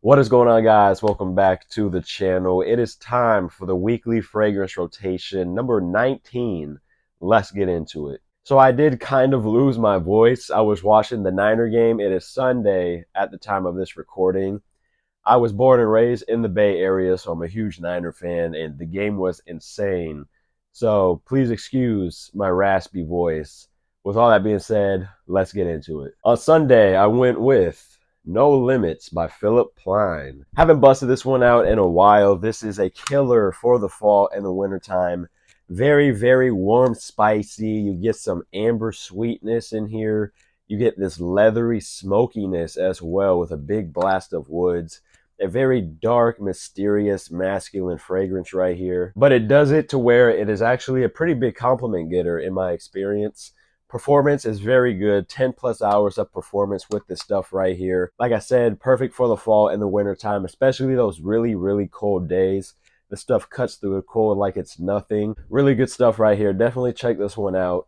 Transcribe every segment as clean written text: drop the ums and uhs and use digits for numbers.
What is going on, guys? Welcome back to the channel. It is time for the weekly fragrance rotation number 19. Let's get into it. So I did kind of lose my voice. I was watching the Niner game. It is Sunday at the time of this recording. I was born and raised in the Bay Area, so I'm a huge Niner fan, and the game was insane. So please excuse my raspy voice. With all that being said, let's get into it. On Sunday, I went with No Limits by Philip Plein. Haven't busted this one out in a while. This is a killer for the fall and the wintertime. Very, very warm, spicy. You get some amber sweetness in here. You get this leathery smokiness as well with a big blast of woods. A very dark, mysterious, masculine fragrance right here. But it does it to where it is actually a pretty big compliment getter in my experience. Performance is very good. 10 plus hours of performance with this stuff right here. Like I said, perfect for the fall and the winter time, especially those really, really cold days. The stuff cuts through the cold like it's nothing. Really good stuff right here. Definitely check this one out.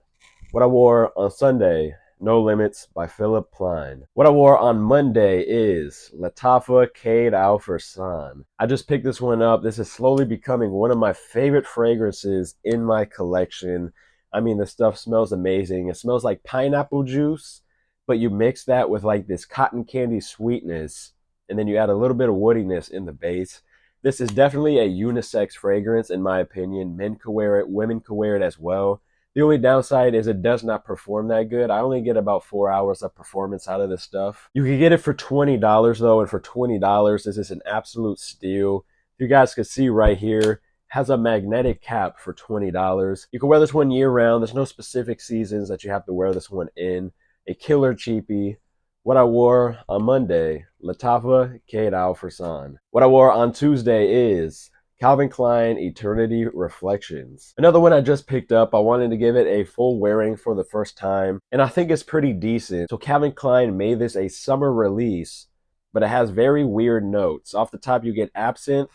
What I wore on Sunday, No Limits by Philip Plein. What I wore on Monday is Lattafa Cade Al Farsan. I just picked this one up. This is slowly becoming one of my favorite fragrances in my collection. I mean, the stuff smells amazing. It smells like pineapple juice, but you mix that with like this cotton candy sweetness, and then you add a little bit of woodiness in the base. This is definitely a unisex fragrance, in my opinion. Men could wear it, women could wear it as well. The only downside is it does not perform that good. I only get about 4 hours of performance out of this stuff. You can get it for $20 though, and for $20, this is an absolute steal. You guys can see right here, has a magnetic cap for $20. You can wear this one year round. There's no specific seasons that you have to wear this one in. A killer cheapie. What I wore on Monday, Lattafa Cade Al Farsan. What I wore on Tuesday is Calvin Klein Eternity Reflections. Another one I just picked up. I wanted to give it a full wearing for the first time, and I think it's pretty decent. So Calvin Klein made this a summer release, but it has very weird notes. Off the top, you get absinthe.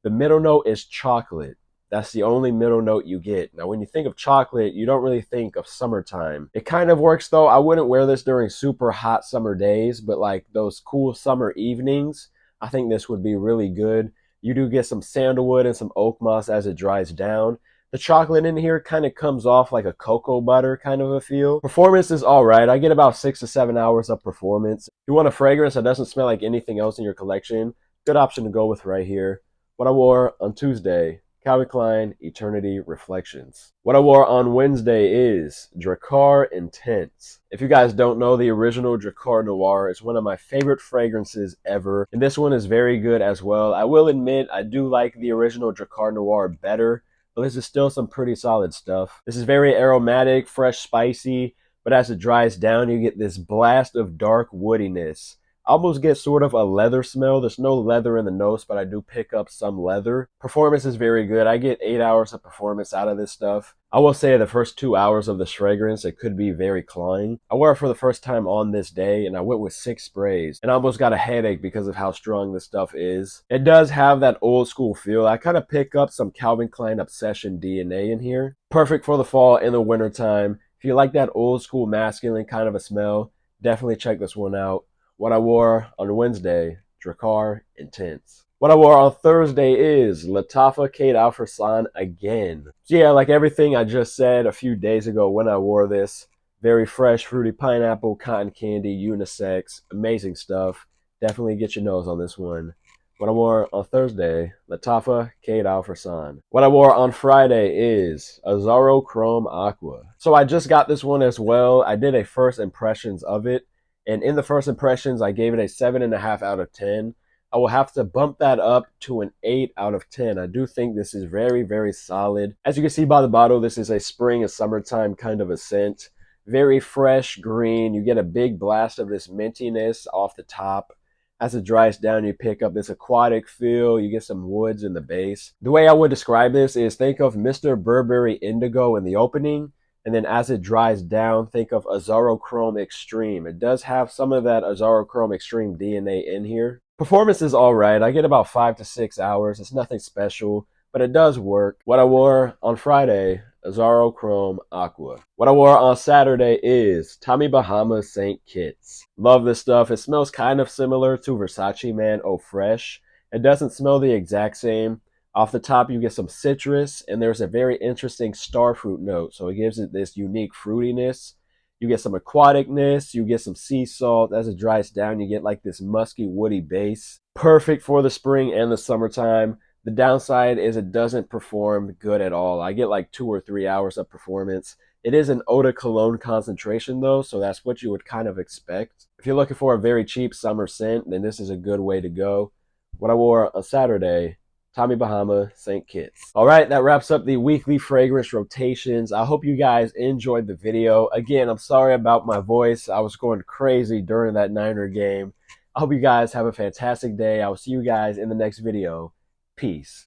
The middle note is chocolate. That's the only middle note you get. Now, when you think of chocolate, you don't really think of summertime. It kind of works, though. I wouldn't wear this during super hot summer days, but like those cool summer evenings, I think this would be really good. You do get some sandalwood and some oak moss as it dries down. The chocolate in here kind of comes off like a cocoa butter kind of a feel. Performance is all right. I get about 6 to 7 hours of performance. If you want a fragrance that doesn't smell like anything else in your collection, good option to go with right here. What I wore on Tuesday, Calvin Klein Eternity Reflections. What I wore on Wednesday is Drakkar Intense. If you guys don't know, the original Drakkar Noir is one of my favorite fragrances ever, and this one is very good as well. I will admit I do like the original Drakkar Noir better, but this is still some pretty solid stuff. This is very aromatic, fresh, spicy, but as it dries down, you get this blast of dark woodiness. I almost get sort of a leather smell. There's no leather in the nose, but I do pick up some leather. Performance is very good. I get 8 hours of performance out of this stuff. I will say the first 2 hours of this fragrance, it could be very cloying. I wore it for the first time on this day, and I went with 6 sprays, and I almost got a headache because of how strong this stuff is. It does have that old school feel. I kind of pick up some Calvin Klein Obsession DNA in here. Perfect for the fall and the winter time. If you like that old school masculine kind of a smell, definitely check this one out. What I wore on Wednesday, Drakkar Intense. What I wore on Thursday is Lattafa Cade Al Farsan again. So yeah, like everything I just said a few days ago when I wore this, very fresh, fruity pineapple, cotton candy, unisex, amazing stuff. Definitely get your nose on this one. What I wore on Thursday, Lattafa Cade Al Farsan. What I wore on Friday is Azzaro Chrome Aqua. So I just got this one as well. I did a first impressions of it. And in the first impressions, I gave it a 7.5 out of 10. I will have to bump that up to an 8 out of 10. I do think this is very, very solid. As you can see by the bottle, this is a spring and summertime kind of a scent. Very fresh, green. You get a big blast of this mintiness off the top. As it dries down, you pick up this aquatic feel. You get some woods in the base. The way I would describe this is think of Mr. Burberry Indigo in the opening. And then as it dries down, think of Azzaro Chrome Extreme. It does have some of that Azzaro Chrome Extreme DNA in here. Performance is all right. I get about 5 to 6 hours. It's nothing special, but it does work. What I wore on Friday, Azzaro Chrome Aqua. What I wore on Saturday is Tommy Bahama St. Kitts. Love this stuff. It smells kind of similar to Versace Man Eau Fresh. It doesn't smell the exact same. Off the top, you get some citrus, and there's a very interesting starfruit note, so it gives it this unique fruitiness. You get some aquaticness, you get some sea salt. As it dries down, you get like this musky, woody base. Perfect for the spring and the summertime. The downside is it doesn't perform good at all. I get like 2 or 3 hours of performance. It is an eau de cologne concentration though, so that's what you would kind of expect. If you're looking for a very cheap summer scent, then this is a good way to go. What I wore on Saturday, Tommy Bahama St. Kitts. All right, that wraps up the weekly fragrance rotations. I hope you guys enjoyed the video. Again, I'm sorry about my voice. I was going crazy during that Niner game. I hope you guys have a fantastic day. I will see you guys in the next video. Peace.